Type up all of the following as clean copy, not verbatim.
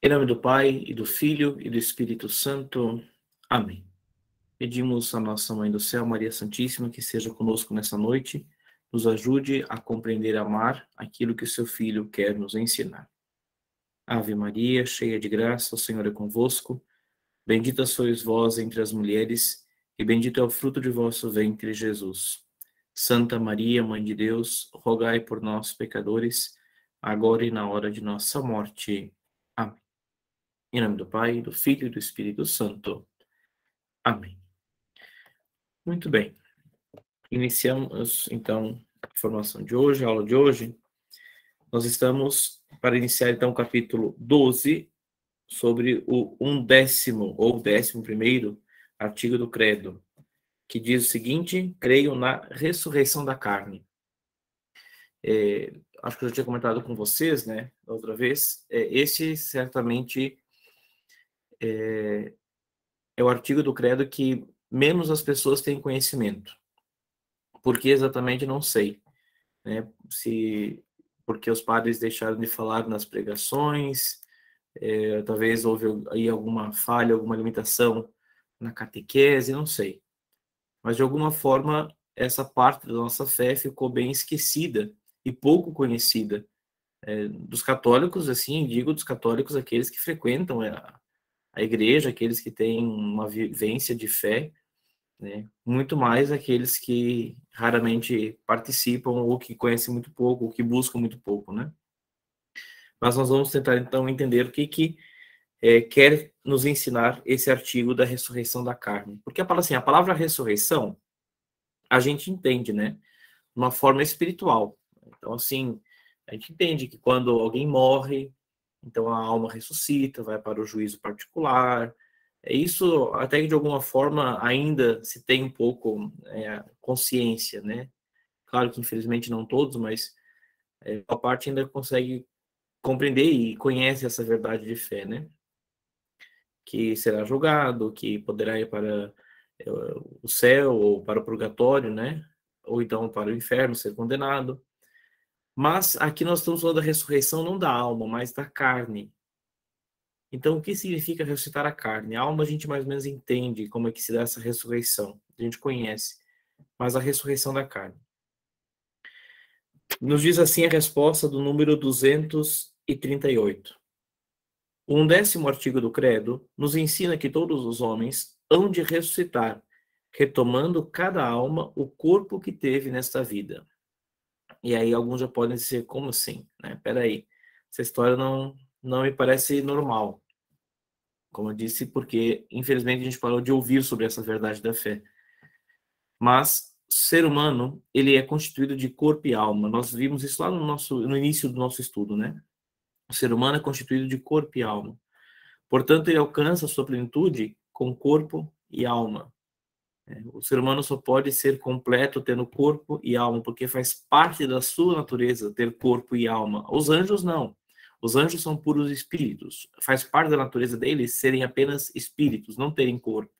Em nome do Pai, e do Filho, e do Espírito Santo. Amém. Pedimos à nossa Mãe do Céu, Maria Santíssima, que seja conosco nessa noite, nos ajude a compreender e amar aquilo que o seu Filho quer nos ensinar. Ave Maria, cheia de graça, o Senhor é convosco. Bendita sois vós entre as mulheres, e bendito é o fruto de vosso ventre, Jesus. Santa Maria, Mãe de Deus, rogai por nós, pecadores, agora e na hora de nossa morte. Amém. Em nome do Pai, do Filho e do Espírito Santo. Amém. Muito bem. Iniciamos, então, a formação de hoje, a aula de hoje. Nós estamos para iniciar, então, o capítulo 12, sobre o 11º, ou 11º artigo do Credo, que diz o seguinte: creio na ressurreição da carne. Acho que eu já tinha comentado com vocês, né, da outra vez, esse certamente é o artigo do Credo que menos as pessoas têm conhecimento. Por que exatamente, não sei, né? Porque os padres deixaram de falar nas pregações, talvez houve aí alguma falha, alguma limitação na catequese, não sei. Mas, de alguma forma, essa parte da nossa fé ficou bem esquecida e pouco conhecida. Dos católicos, assim, digo dos católicos, aqueles que frequentam a igreja, aqueles que têm uma vivência de fé, né? Muito mais aqueles que raramente participam, ou que conhecem muito pouco, ou que buscam muito pouco, né? Mas nós vamos tentar, então, entender o que quer nos ensinar esse artigo da ressurreição da carne. Porque a palavra ressurreição, a gente entende, né? De uma forma espiritual. Então, assim, a gente entende que quando alguém morre, então a alma ressuscita, vai para o juízo particular. Isso até que de alguma forma ainda se tem um pouco consciência, né? Claro que infelizmente não todos, mas a parte ainda consegue compreender e conhece essa verdade de fé, né? Que será julgado, que poderá ir para o céu ou para o purgatório, né? Ou então para o inferno, ser condenado. Mas aqui nós estamos falando da ressurreição não da alma, mas da carne. Então, o que significa ressuscitar a carne? A alma a gente mais ou menos entende como é que se dá essa ressurreição. A gente conhece. Mas a ressurreição da carne. Nos diz assim a resposta do número 238. O 11º artigo do Credo nos ensina que todos os homens hão de ressuscitar, retomando cada alma o corpo que teve nesta vida. E aí alguns já podem dizer, como assim? Peraí, essa história não me parece normal. Como eu disse, porque infelizmente a gente parou de ouvir sobre essa verdade da fé. Mas o ser humano, ele é constituído de corpo e alma. Nós vimos isso lá no início do nosso estudo, né? O ser humano é constituído de corpo e alma. Portanto, ele alcança a sua plenitude com corpo e alma. O ser humano só pode ser completo tendo corpo e alma, porque faz parte da sua natureza ter corpo e alma. Os anjos não. Os anjos são puros espíritos. Faz parte da natureza deles serem apenas espíritos, não terem corpo.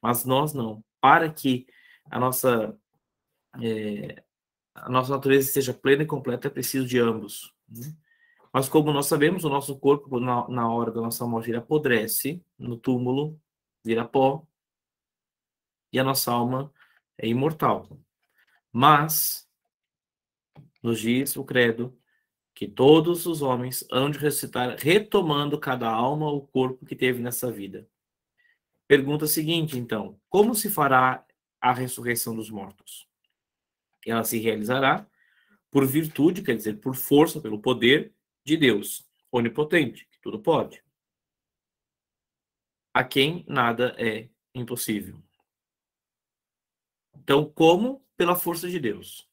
Mas nós não. Para que a nossa natureza seja plena e completa, é preciso de ambos, né? Mas como nós sabemos, o nosso corpo, na hora da nossa morte, ele apodrece no túmulo, vira pó, e a nossa alma é imortal. Mas, nos diz o Credo, que todos os homens hão de ressuscitar, retomando cada alma o corpo que teve nessa vida. Pergunta seguinte, então: como se fará a ressurreição dos mortos? Ela se realizará por virtude, quer dizer, por força, pelo poder de Deus, onipotente, que tudo pode, a quem nada é impossível. Então, como? Pela força de Deus.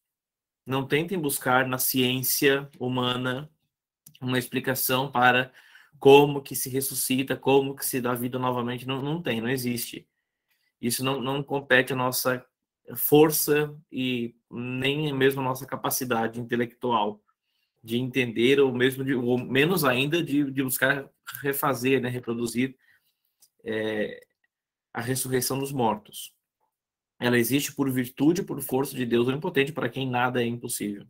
Não tentem buscar na ciência humana uma explicação para como que se ressuscita, como que se dá vida novamente. Não tem, não existe. Isso não compete à nossa força e nem mesmo a nossa capacidade intelectual de entender, ou mesmo ou menos ainda de buscar refazer, né, reproduzir a ressurreição dos mortos. Ela existe por virtude, por força de Deus onipotente, para quem nada é impossível.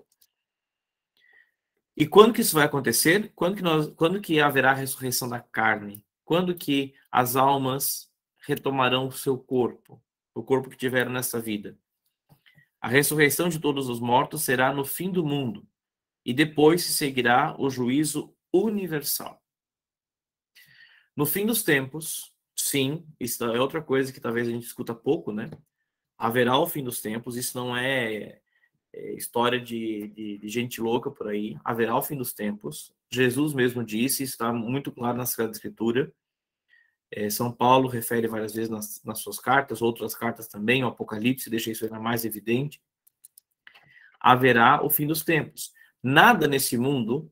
E quando que isso vai acontecer? Quando que haverá a ressurreição da carne? Quando que as almas retomarão o corpo que tiveram nessa vida? A ressurreição de todos os mortos será no fim do mundo, e depois se seguirá o juízo universal. No fim dos tempos, sim, isso é outra coisa que talvez a gente escuta pouco, né? Haverá o fim dos tempos, isso não é história de gente louca por aí. Haverá o fim dos tempos. Jesus mesmo disse, está muito claro na Sagrada Escritura. São Paulo refere várias vezes nas suas cartas, outras cartas também, o Apocalipse deixa isso ainda mais evidente. Haverá o fim dos tempos. Nada nesse mundo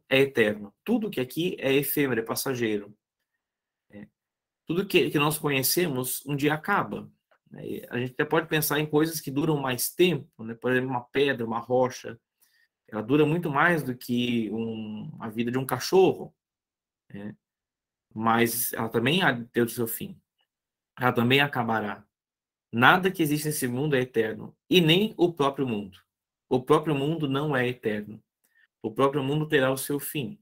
é eterno. Tudo que aqui é efêmero, é passageiro. Tudo que nós conhecemos um dia acaba. A gente até pode pensar em coisas que duram mais tempo, né? Por exemplo, uma pedra, uma rocha, ela dura muito mais do que a vida de um cachorro, né? Mas ela também há de ter o seu fim. Ela também acabará. Nada que existe nesse mundo é eterno, e nem o próprio mundo. O próprio mundo não é eterno. O próprio mundo terá o seu fim.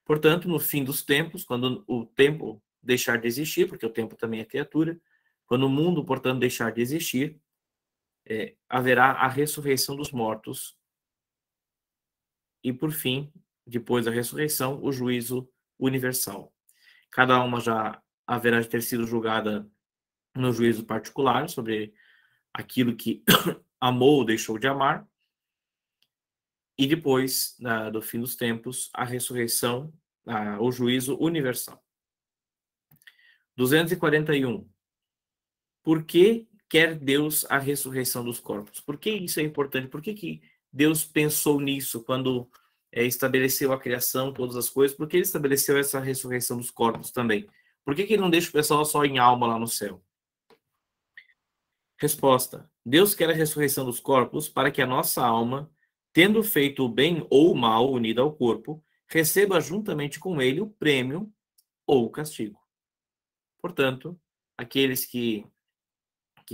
Portanto, no fim dos tempos, quando o tempo deixar de existir, porque o tempo também é criatura, quando o mundo, portanto, deixar de existir, haverá a ressurreição dos mortos e, por fim, depois da ressurreição, o juízo universal. Cada alma já haverá de ter sido julgada no juízo particular sobre aquilo que amou ou deixou de amar, e depois do fim dos tempos, a ressurreição, o juízo universal. 241. Por que quer Deus a ressurreição dos corpos? Por que isso é importante? Por que Deus pensou nisso quando estabeleceu a criação, todas as coisas? Por que ele estabeleceu essa ressurreição dos corpos também? Por que ele não deixa o pessoal só em alma lá no céu? Resposta. Deus quer a ressurreição dos corpos para que a nossa alma, tendo feito o bem ou o mal unida ao corpo, receba juntamente com ele o prêmio ou o castigo. Portanto, aqueles que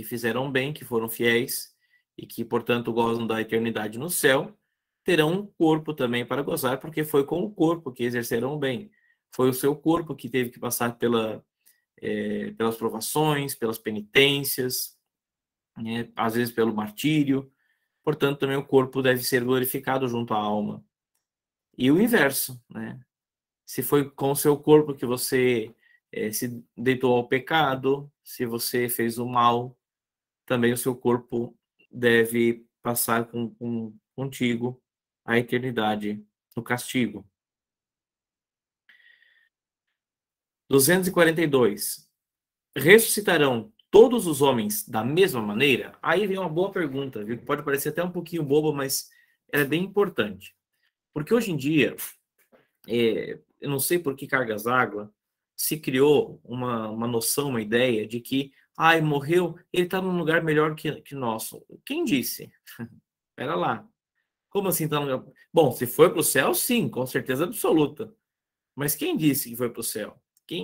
fizeram bem, que foram fiéis e que, portanto, gozam da eternidade no céu, terão um corpo também para gozar, porque foi com o corpo que exerceram o bem. Foi o seu corpo que teve que passar pelas provações, pelas penitências, né? Às vezes pelo martírio. Portanto, também o corpo deve ser glorificado junto à alma. E o inverso, né? Se foi com o seu corpo que você se deitou ao pecado, se você fez o mal, também o seu corpo deve passar contigo a eternidade no castigo. 242. Ressuscitarão todos os homens da mesma maneira? Aí vem uma boa pergunta, viu? Pode parecer até um pouquinho boba, mas ela é bem importante. Porque hoje em dia, eu não sei por que cargas d'água, se criou uma noção, uma ideia de que, morreu, ele está num lugar melhor que nosso. Quem disse? Espera lá. Como assim tá no lugar? Bom, se foi para o céu, sim, com certeza absoluta. Mas quem disse que foi para o céu?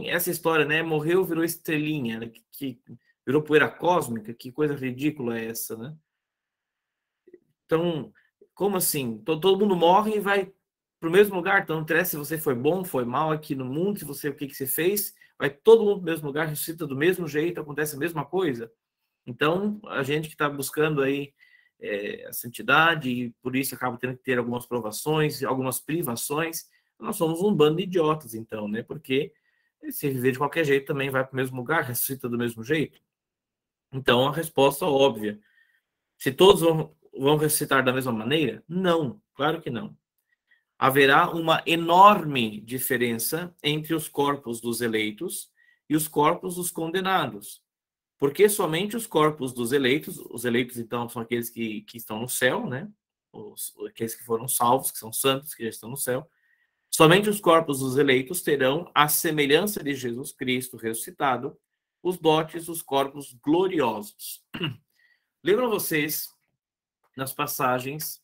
Essa história, né? Morreu, virou estrelinha, né? Que virou poeira cósmica, que coisa ridícula é essa, né? Então, como assim? Todo mundo morre e vai para o mesmo lugar? Então, não interessa se você foi bom, foi mal aqui no mundo, se você o que você fez, vai todo mundo para o mesmo lugar, ressuscita do mesmo jeito, acontece a mesma coisa. Então, a gente que está buscando aí a santidade, e por isso acaba tendo que ter algumas provações, algumas privações, nós somos um bando de idiotas, então, né? Porque se viver de qualquer jeito também vai para o mesmo lugar, ressuscita do mesmo jeito. Então, a resposta óbvia. Se todos vão ressuscitar da mesma maneira? Não, claro que não. Haverá uma enorme diferença entre os corpos dos eleitos e os corpos dos condenados. Porque somente os corpos dos eleitos, os eleitos então são aqueles que estão no céu, né? Aqueles que foram salvos, que são santos, que já estão no céu. Somente os corpos dos eleitos terão a semelhança de Jesus Cristo ressuscitado, os dotes dos corpos gloriosos. Lembram vocês nas passagens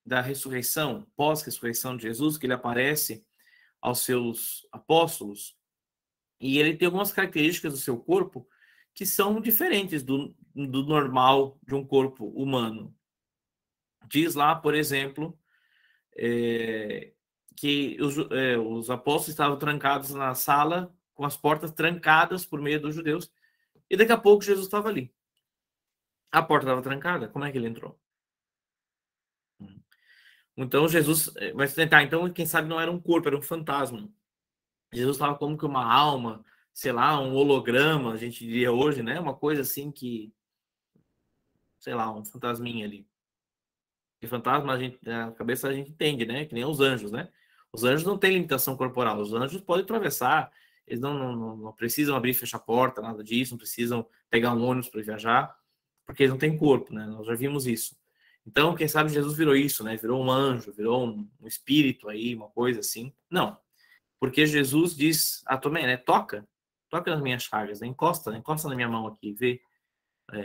da ressurreição, pós-ressurreição de Jesus, que ele aparece aos seus apóstolos, e ele tem algumas características do seu corpo que são diferentes do normal de um corpo humano. Diz lá, por exemplo, que os apóstolos estavam trancados na sala, com as portas trancadas por meio dos judeus, e daqui a pouco Jesus estava ali. A porta estava trancada, como é que ele entrou? Então Jesus, mas tentar, então quem sabe não era um corpo, era um fantasma. Jesus estava como que uma alma, sei lá, um holograma, a gente diria hoje, né? Uma coisa assim que, sei lá, um fantasminha ali. E fantasma, a cabeça a gente entende, né? Que nem os anjos, né? Os anjos não têm limitação corporal. Os anjos podem atravessar, eles não precisam abrir e fechar a porta, nada disso, não precisam pegar um ônibus para viajar, porque eles não têm corpo, né? Nós já vimos isso. Então, quem sabe Jesus virou isso, né? Virou um anjo, virou um espírito aí, uma coisa assim. Não, porque Jesus diz a Tomé, né? Toca nas minhas chagas, né? Encosta na minha mão aqui, vê.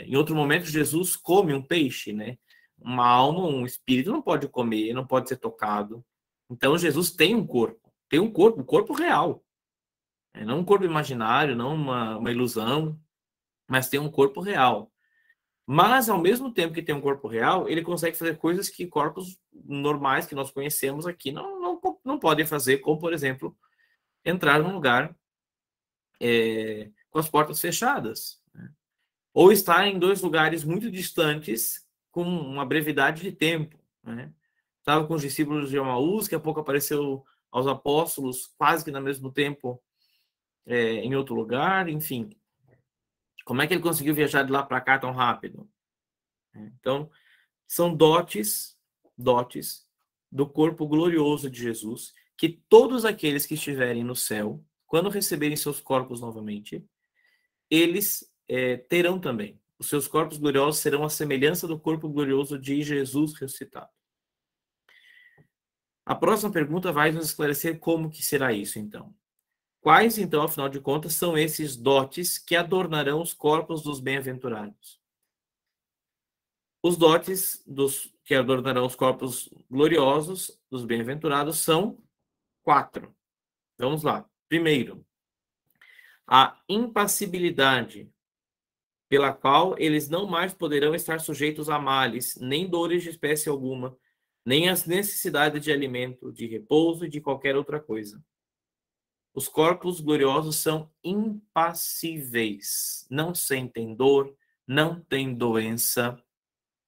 Em outro momento, Jesus come um peixe, né? Uma alma, um espírito não pode comer, não pode ser tocado. Então, Jesus tem um corpo real. Não um corpo imaginário, não uma ilusão, mas tem um corpo real. Mas, ao mesmo tempo que tem um corpo real, ele consegue fazer coisas que corpos normais que nós conhecemos aqui não podem fazer, como, por exemplo, entrar num lugar com as portas fechadas, né? Ou estar em dois lugares muito distantes com uma brevidade de tempo, né? Estava com os discípulos de Emaús, daqui a pouco apareceu aos apóstolos, quase que no mesmo tempo, em outro lugar, enfim. Como é que ele conseguiu viajar de lá para cá tão rápido? Então, são dotes do corpo glorioso de Jesus, que todos aqueles que estiverem no céu, quando receberem seus corpos novamente, eles terão também. Os seus corpos gloriosos serão a semelhança do corpo glorioso de Jesus ressuscitado. A próxima pergunta vai nos esclarecer como que será isso, então. Quais, então, afinal de contas, são esses dotes que adornarão os corpos dos bem-aventurados? Os dotes que adornarão os corpos gloriosos dos bem-aventurados são 4. Vamos lá. Primeiro, a impassibilidade, pela qual eles não mais poderão estar sujeitos a males, nem dores de espécie alguma, nem as necessidades de alimento, de repouso e de qualquer outra coisa. Os corpos gloriosos são impassíveis, não sentem dor, não têm doença,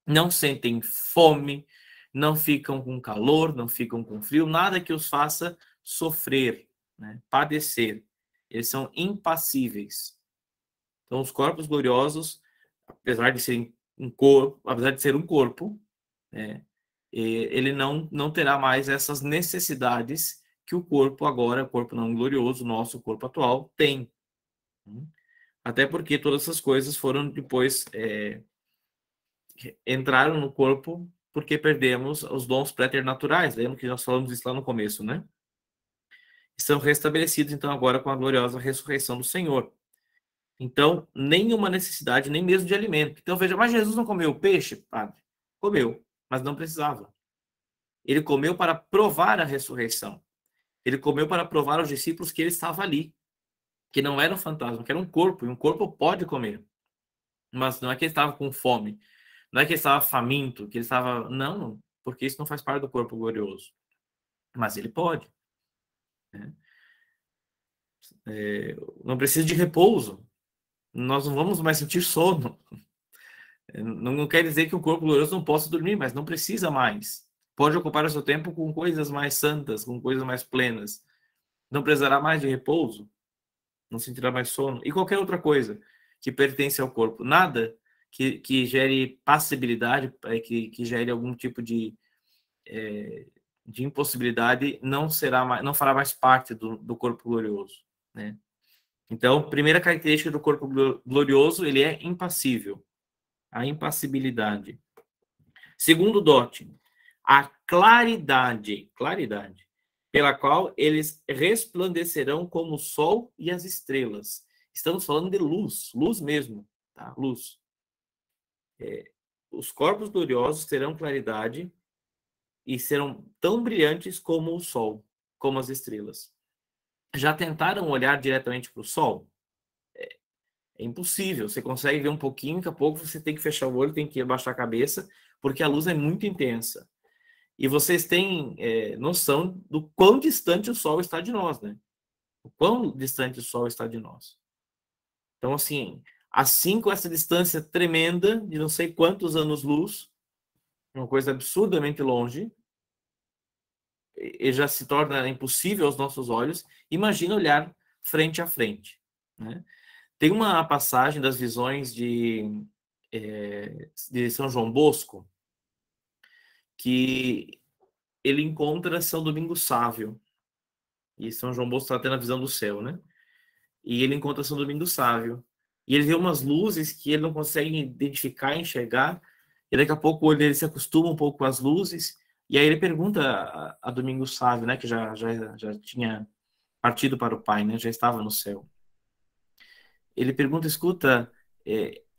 não sentem fome, não ficam com calor, não ficam com frio, nada que os faça sofrer, né? Padecer. Eles são impassíveis. Então, os corpos gloriosos, apesar de serem apesar de ser um corpo, né, ele não terá mais essas necessidades que o corpo agora, o corpo não glorioso, nosso corpo atual, tem. Até porque todas essas coisas foram depois entraram no corpo porque perdemos os dons préternaturais. Lembra que nós falamos isso lá no começo, né? São restabelecidos, então, agora com a gloriosa ressurreição do Senhor. Então, nenhuma necessidade, nem mesmo de alimento. Então, veja, mas Jesus não comeu peixe, padre? Comeu, mas não precisava. Ele comeu para provar a ressurreição. Ele comeu para provar aos discípulos que ele estava ali, que não era um fantasma, que era um corpo, e um corpo pode comer. Mas não é que ele estava com fome, não é que ele estava faminto, que ele estava... Não, porque isso não faz parte do corpo glorioso. Mas ele pode. Né? Não precisa de repouso. Nós não vamos mais sentir sono. Não quer dizer que o corpo glorioso não possa dormir, mas não precisa mais. Pode ocupar o seu tempo com coisas mais santas, com coisas mais plenas. Não precisará mais de repouso, não sentirá mais sono. E qualquer outra coisa que pertence ao corpo. Nada que gere passibilidade, que gere algum tipo de impossibilidade, não fará mais parte do corpo glorioso, né? Então, primeira característica do corpo glorioso, ele é impassível. A impassibilidade. Segundo dote, a claridade, pela qual eles resplandecerão como o sol e as estrelas. Estamos falando de luz, luz mesmo, tá? Luz. Os corpos gloriosos terão claridade e serão tão brilhantes como o sol, como as estrelas. Já tentaram olhar diretamente para o sol? É impossível. Você consegue ver um pouquinho, daqui a pouco você tem que fechar o olho, tem que abaixar a cabeça, porque a luz é muito intensa. E vocês têm noção do quão distante o Sol está de nós, né? O quão distante o Sol está de nós. Então, assim com essa distância tremenda, de não sei quantos anos-luz, uma coisa absurdamente longe, e já se torna impossível aos nossos olhos, imagina olhar frente a frente, né? Tem uma passagem das visões de São João Bosco, que ele encontra São Domingos Sávio, e São João Bosco está tendo a visão do céu, né? E ele encontra São Domingos Sávio, e ele vê umas luzes que ele não consegue identificar, enxergar, e daqui a pouco ele se acostuma um pouco com as luzes, e aí ele pergunta a Domingos Sávio, né, que já tinha partido para o Pai, né, já estava no céu. Ele pergunta, escuta,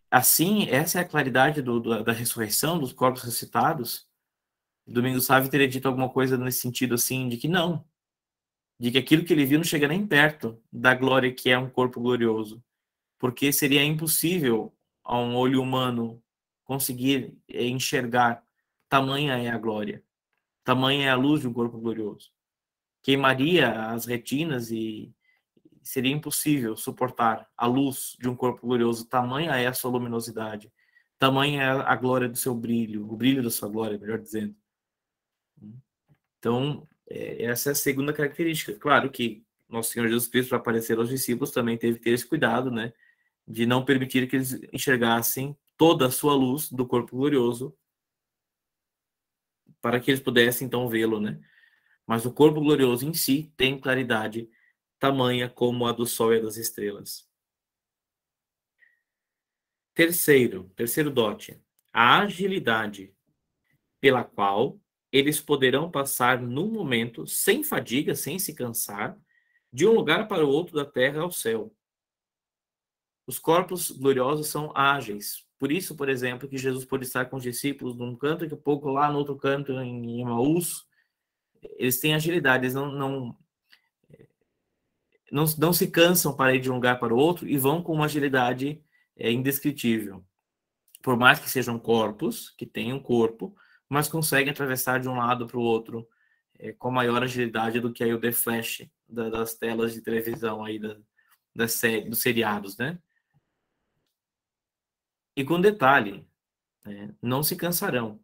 assim, essa é a claridade da ressurreição, dos corpos ressuscitados? Domingos Sávio teria dito alguma coisa nesse sentido, assim, de que não, de que aquilo que ele viu não chega nem perto da glória que é um corpo glorioso, porque seria impossível a um olho humano conseguir enxergar, tamanha é a glória, tamanha é a luz de um corpo glorioso. Queimaria as retinas e seria impossível suportar a luz de um corpo glorioso, tamanha é a sua luminosidade, tamanha é a glória do seu brilho, o brilho da sua glória, melhor dizendo. Então, essa é a segunda característica. Claro que nosso Senhor Jesus Cristo, para aparecer aos discípulos, também teve que ter esse cuidado, né, de não permitir que eles enxergassem toda a sua luz do corpo glorioso, para que eles pudessem então vê-lo, né? Mas o corpo glorioso em si tem claridade tamanha como a do sol e das estrelas. Terceiro dote, a agilidade pela qual eles poderão passar num momento sem fadiga, sem se cansar, de um lugar para o outro da terra ao céu. Os corpos gloriosos são ágeis. Por isso, por exemplo, que Jesus pôde estar com os discípulos num canto e um pouco lá no outro canto, em Emaús. Eles têm agilidade, eles não se cansam para ir de um lugar para o outro e vão com uma agilidade indescritível. Por mais que sejam corpos, que tenham corpo, mas conseguem atravessar de um lado para o outro com maior agilidade do que aí o The Flash das telas de televisão aí dos seriados, né? E com detalhe, não se cansarão,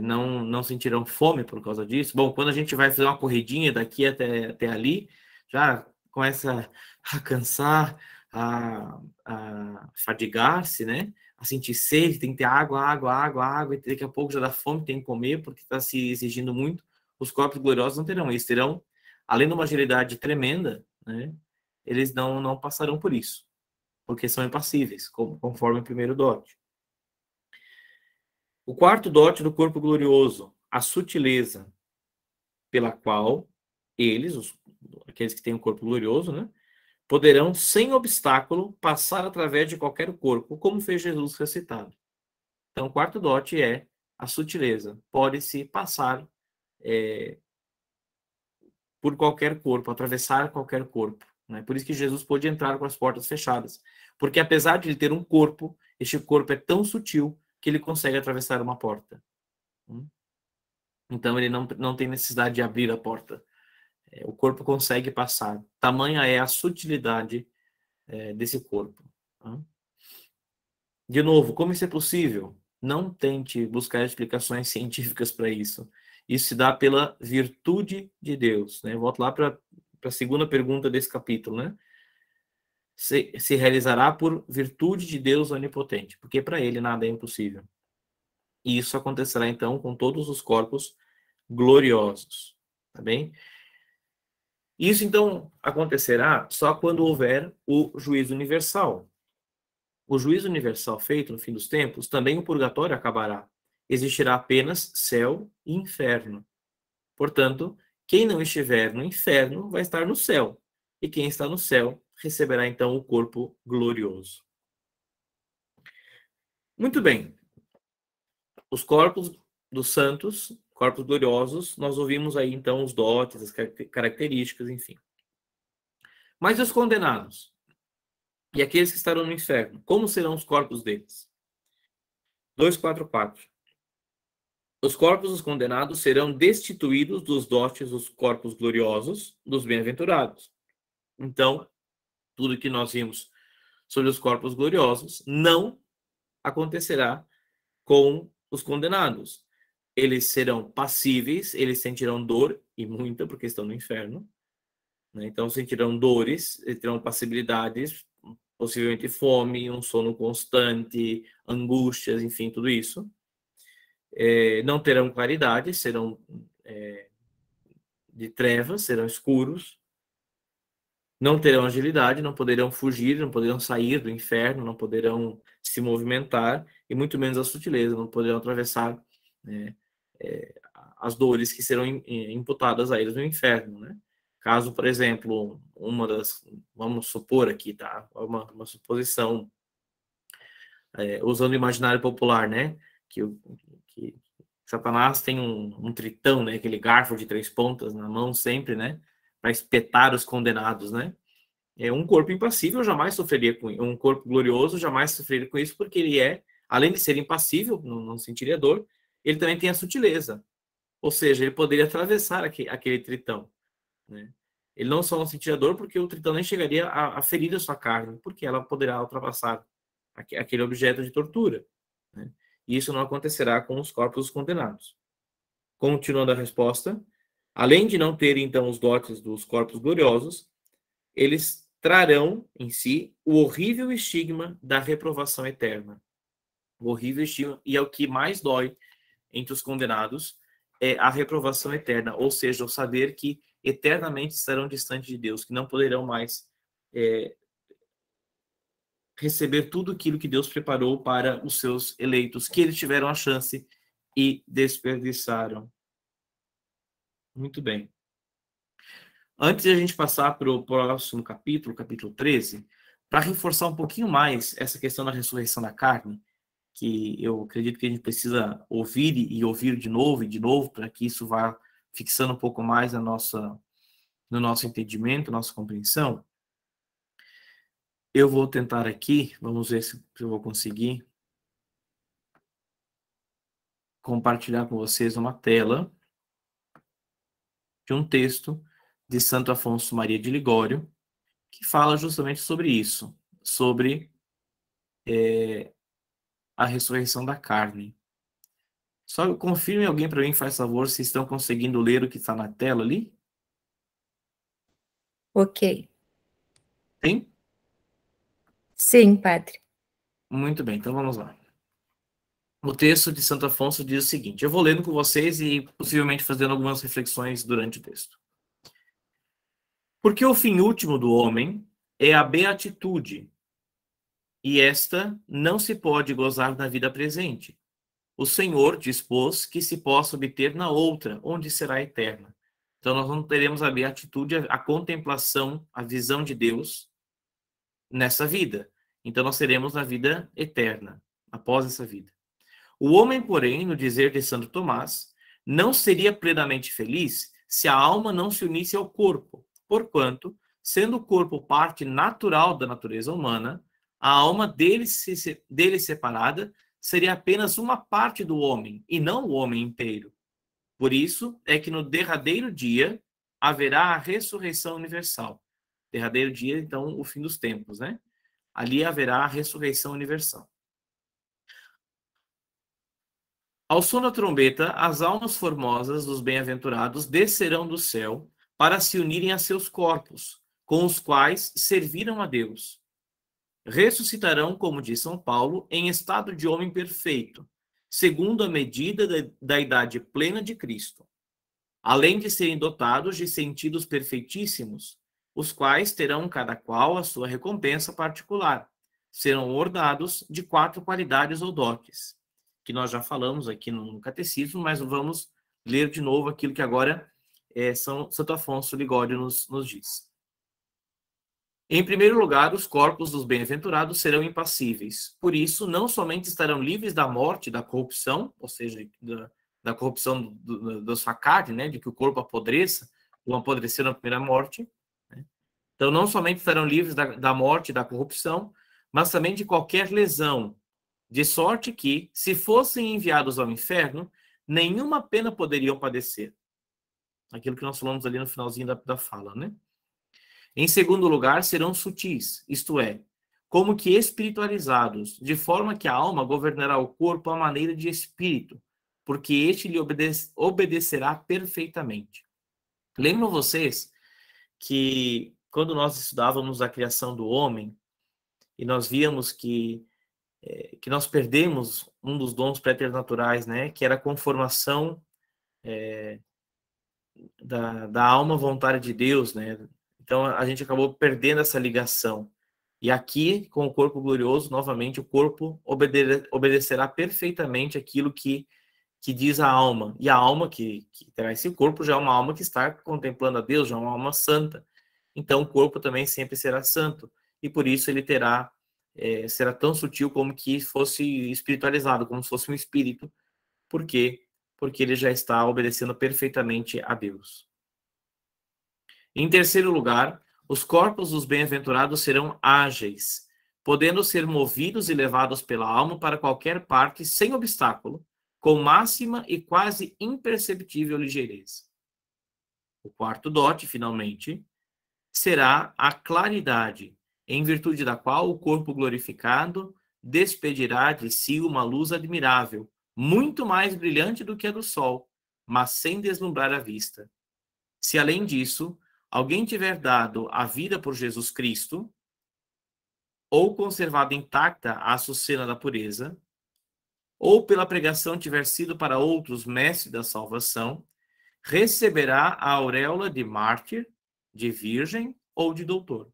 não sentirão fome por causa disso. Bom, quando a gente vai fazer uma corridinha daqui até ali, já começa a cansar, a fadigar-se, né? A sentir sede, tem que ter água, e daqui a pouco já dá fome, tem que comer, porque está se exigindo muito. Os corpos gloriosos não terão, eles terão, além de uma agilidade tremenda, né? Eles não passarão por isso, porque são impassíveis, conforme o primeiro dote. O quarto dote do corpo glorioso, a sutileza pela qual eles, aqueles que têm um corpo glorioso, né, poderão, sem obstáculo, passar através de qualquer corpo, como fez Jesus ressuscitado. Então, o quarto dote é a sutileza. Pode-se passar por qualquer corpo, atravessar qualquer corpo. Né? Por isso que Jesus pôde entrar com as portas fechadas. Porque apesar de ele ter um corpo, este corpo é tão sutil que ele consegue atravessar uma porta. Então, ele não tem necessidade de abrir a porta. O corpo consegue passar. Tamanha é a sutilidade desse corpo. De novo, como isso é possível? Não tente buscar explicações científicas para isso. Isso se dá pela virtude de Deus. Né? Volto lá para a segunda pergunta desse capítulo. Né? Se realizará por virtude de Deus onipotente, porque para ele nada é impossível. E isso acontecerá então com todos os corpos gloriosos. Tá bem? Isso, então, acontecerá só quando houver o juízo universal. O juízo universal feito no fim dos tempos, também o purgatório acabará. Existirá apenas céu e inferno. Portanto, quem não estiver no inferno vai estar no céu. E quem está no céu receberá, então, o corpo glorioso. Muito bem. Os corpos dos santos, corpos gloriosos, nós ouvimos aí, então, os dotes, as características, enfim. Mas os condenados? E aqueles que estarão no inferno, como serão os corpos deles? 2:4:4. Os corpos dos condenados serão destituídos dos dotes dos corpos gloriosos dos bem-aventurados. Então, tudo que nós vimos sobre os corpos gloriosos não acontecerá com os condenados. Eles serão passíveis, eles sentirão dor, e muita, porque estão no inferno, né? Então sentirão dores, terão passibilidades, possivelmente fome, um sono constante, angústias, enfim, tudo isso. Não terão claridade, serão de trevas, serão escuros. Não terão agilidade, não poderão fugir, não poderão sair do inferno, não poderão se movimentar, e muito menos a sutileza, não poderão atravessar, né, as dores que serão imputadas a eles no inferno, né? Caso, por exemplo, vamos supor aqui, tá? Uma suposição, usando o imaginário popular, né? Que Satanás tem um tritão, né? Aquele garfo de 3 pontas na mão sempre, né? Para espetar os condenados, né? Um corpo impassível jamais sofreria com isso. Um corpo glorioso jamais sofreria com isso, porque ele além de ser impassível, não sentiria dor, ele também tem a sutileza. Ou seja, ele poderia atravessar aquele tritão, né? Ele não só não sentiria dor, porque o tritão nem chegaria a ferir a sua carne, porque ela poderá ultrapassar aquele objeto de tortura, né? E isso não acontecerá com os corpos condenados. Continuando a resposta, além de não terem, então, os dotes dos corpos gloriosos, eles trarão em si o horrível estigma da reprovação eterna. O horrível estigma, e é o que mais dói entre os condenados, é a reprovação eterna, ou seja, o saber que eternamente estarão distantes de Deus, que não poderão mais receber tudo aquilo que Deus preparou para os seus eleitos, que eles tiveram a chance e desperdiçaram. Muito bem. Antes de a gente passar para o próximo capítulo, capítulo 13, para reforçar um pouquinho mais essa questão da ressurreição da carne, que eu acredito que a gente precisa ouvir e ouvir de novo, para que isso vá fixando um pouco mais no nosso entendimento, nossa compreensão. Eu vou tentar aqui, vamos ver se eu vou conseguir compartilhar com vocês uma tela de um texto de Santo Afonso Maria de Ligório, que fala justamente sobre isso, sobre a ressurreição da carne. Só confirme alguém para mim, faz favor, se estão conseguindo ler o que está na tela ali. Ok. Tem? Sim, padre. Muito bem, então vamos lá. O texto de Santo Afonso diz o seguinte, eu vou lendo com vocês e possivelmente fazendo algumas reflexões durante o texto. Porque o fim último do homem é a beatitude, e esta não se pode gozar na vida presente. O Senhor dispôs que se possa obter na outra, onde será eterna. Então nós não teremos a beatitude, a contemplação, a visão de Deus nessa vida. Então nós teremos na vida eterna, após essa vida. O homem, porém, no dizer de Santo Tomás, não seria plenamente feliz se a alma não se unisse ao corpo, porquanto, sendo o corpo parte natural da natureza humana, a alma dele separada seria apenas uma parte do homem, e não o homem inteiro. Por isso é que no derradeiro dia haverá a ressurreição universal. Derradeiro dia, então, o fim dos tempos, né? Ali haverá a ressurreição universal. Ao som da trombeta, as almas formosas dos bem-aventurados descerão do céu para se unirem a seus corpos, com os quais serviram a Deus. Ressuscitarão, como diz São Paulo, em estado de homem perfeito, segundo a medida da idade plena de Cristo, além de serem dotados de sentidos perfeitíssimos, os quais terão cada qual a sua recompensa particular. Serão ordados de 4 qualidades ou dotes, que nós já falamos aqui no Catecismo, mas vamos ler de novo aquilo que agora Santo Afonso Ligório nos diz. Em primeiro lugar, os corpos dos bem-aventurados serão impassíveis. Por isso, não somente estarão livres da morte, da corrupção, ou seja, da corrupção da sua carne, né, de que o corpo apodreça, ou apodreceu na primeira morte, né? Então, não somente estarão livres da morte, da corrupção, mas também de qualquer lesão, de sorte que, se fossem enviados ao inferno, nenhuma pena poderiam padecer. Aquilo que nós falamos ali no finalzinho da fala, né? Em segundo lugar, serão sutis, isto é, como que espiritualizados, de forma que a alma governará o corpo à maneira de espírito, porque este lhe obedecerá perfeitamente. Lembram vocês que quando nós estudávamos a criação do homem, e nós víamos que nós perdemos um dos dons preternaturais, né, que era a conformação da alma voluntária de Deus, né? Então a gente acabou perdendo essa ligação. E aqui, com o corpo glorioso, novamente, o corpo obedecerá perfeitamente aquilo que diz a alma. E a alma que terá esse corpo já é uma alma que está contemplando a Deus, já é uma alma santa. Então o corpo também sempre será santo. E por isso ele será tão sutil como que fosse espiritualizado, como se fosse um espírito. Por quê? Porque ele já está obedecendo perfeitamente a Deus. Em terceiro lugar, os corpos dos bem-aventurados serão ágeis, podendo ser movidos e levados pela alma para qualquer parte sem obstáculo, com máxima e quase imperceptível ligeireza. O quarto dote, finalmente, será a claridade, em virtude da qual o corpo glorificado despedirá de si uma luz admirável, muito mais brilhante do que a do sol, mas sem deslumbrar a vista. Se, além disso, alguém tiver dado a vida por Jesus Cristo, ou conservado intacta a açucena da pureza, ou pela pregação tiver sido para outros mestre da salvação, receberá a auréola de mártir, de virgem ou de doutor.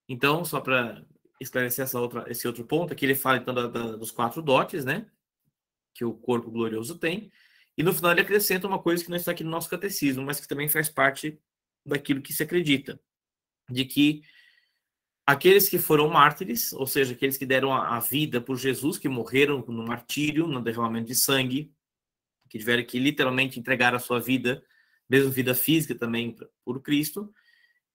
Então, só para esclarecer esse outro ponto, aqui ele fala então dos 4 dotes, né, que o corpo glorioso tem, e no final ele acrescenta uma coisa que não está aqui no nosso catecismo, mas que também faz parte daquilo que se acredita, de que aqueles que foram mártires, ou seja, aqueles que deram a vida por Jesus, que morreram no martírio, no derramamento de sangue, que tiveram que literalmente entregar a sua vida, mesmo vida física também, por Cristo,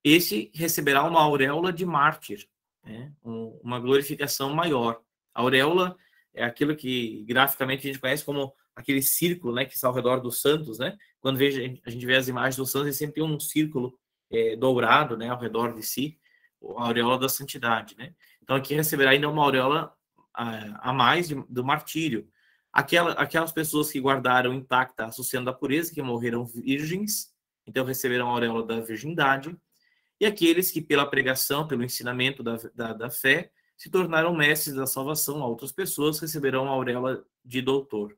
esse receberá uma auréola de mártir, né? Uma glorificação maior. A auréola é aquilo que graficamente a gente conhece como aquele círculo, né, que está ao redor dos santos, né? Quando a gente vê as imagens dos santos, eles sempre tem um círculo dourado, né, ao redor de si, a auréola da santidade, né? Então aqui receberá ainda uma auréola a mais do martírio. Aquelas pessoas que guardaram intacta a açucena da pureza, que morreram virgens, então receberão a auréola da virgindade. E aqueles que, pela pregação, pelo ensinamento da fé, se tornaram mestres da salvação a outras pessoas, receberão a auréola de doutor,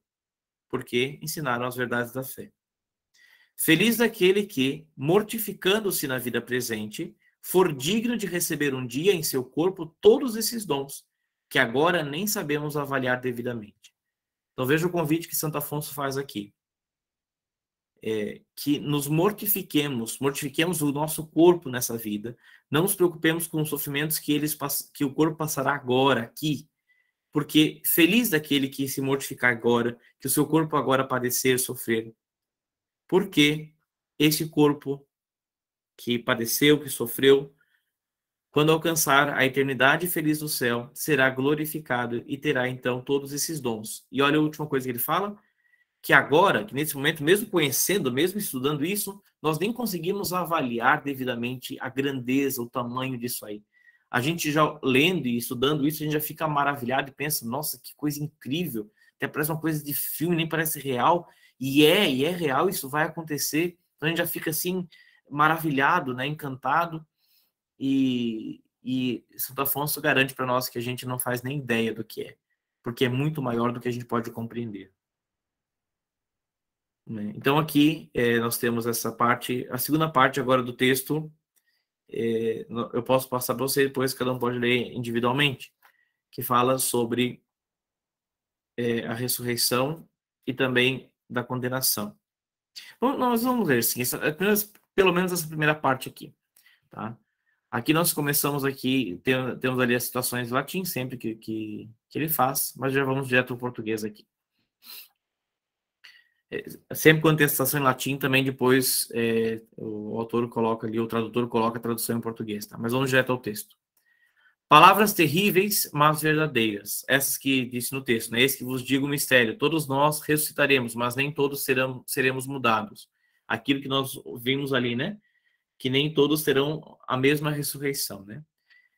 porque ensinaram as verdades da fé. Feliz daquele que, mortificando-se na vida presente, for digno de receber um dia em seu corpo todos esses dons, que agora nem sabemos avaliar devidamente. Então veja o convite que Santo Afonso faz aqui. Que nos mortifiquemos o nosso corpo nessa vida, não nos preocupemos com os sofrimentos que o corpo passará agora, aqui, porque feliz daquele que se mortificar agora, que o seu corpo agora padecer, sofrer, porque esse corpo que padeceu, que sofreu, quando alcançar a eternidade feliz do céu, será glorificado e terá então todos esses dons. E olha a última coisa que ele fala, que agora, que nesse momento, mesmo conhecendo, mesmo estudando isso, nós nem conseguimos avaliar devidamente a grandeza, o tamanho disso aí. A gente já lendo e estudando isso, a gente já fica maravilhado e pensa, nossa, que coisa incrível, até parece uma coisa de filme, nem parece real, e é real, isso vai acontecer, então a gente já fica assim, maravilhado, né, encantado, e Santo Afonso garante para nós que a gente não faz nem ideia do que é, porque é muito maior do que a gente pode compreender. Então aqui nós temos essa parte, a segunda parte agora do texto, eu posso passar para você, depois cada um pode ler individualmente, que fala sobre a ressurreição e também da condenação. Bom, nós vamos ler sim, pelo menos essa primeira parte aqui, tá? Aqui nós começamos aqui, temos ali as citações em latim, sempre que ele faz, mas já vamos direto ao português aqui. Sempre quando tem citação em latim, também depois o autor coloca ali, o tradutor coloca a tradução em português, tá? Mas vamos direto ao texto. Palavras terríveis, mas verdadeiras. Essas que disse no texto, né? Esse que vos digo o mistério. Todos nós ressuscitaremos, mas nem todos seremos mudados. Aquilo que nós vimos ali, né? Que nem todos terão a mesma ressurreição, né?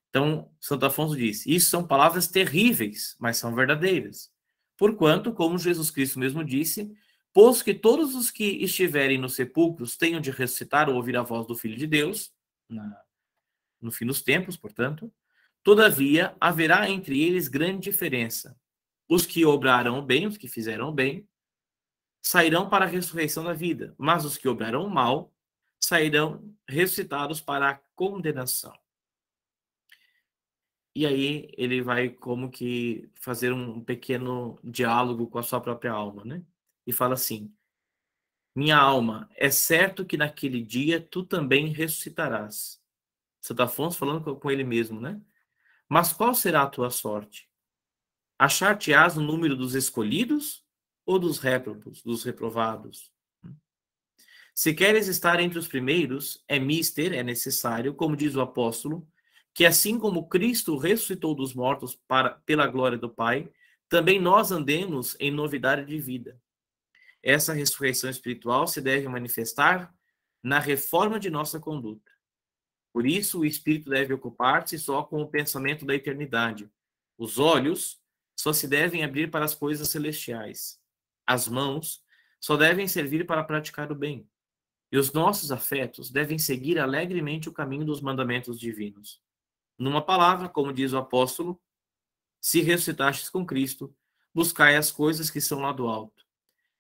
Então, Santo Afonso diz, isso são palavras terríveis, mas são verdadeiras. Porquanto, como Jesus Cristo mesmo disse, pois que todos os que estiverem nos sepulcros tenham de ressuscitar ou ouvir a voz do Filho de Deus, no fim dos tempos, portanto, todavia haverá entre eles grande diferença. Os que obrarão bem, os que fizeram bem, sairão para a ressurreição da vida, mas os que obrarão mal sairão ressuscitados para a condenação. E aí ele vai como que fazer um pequeno diálogo com a sua própria alma, né? E fala assim: minha alma, é certo que naquele dia tu também ressuscitarás. Santo Afonso falando com ele mesmo, né? Mas qual será a tua sorte? Achar-te-ás no número dos escolhidos ou dos réprobos, dos reprovados? Se queres estar entre os primeiros, é mister, é necessário, como diz o apóstolo, que assim como Cristo ressuscitou dos mortos pela glória do Pai, também nós andemos em novidade de vida. Essa ressurreição espiritual se deve manifestar na reforma de nossa conduta. Por isso, o espírito deve ocupar-se só com o pensamento da eternidade. Os olhos só se devem abrir para as coisas celestiais. As mãos só devem servir para praticar o bem. E os nossos afetos devem seguir alegremente o caminho dos mandamentos divinos. Numa palavra, como diz o apóstolo, se ressuscitastes com Cristo, buscai as coisas que são lá do alto.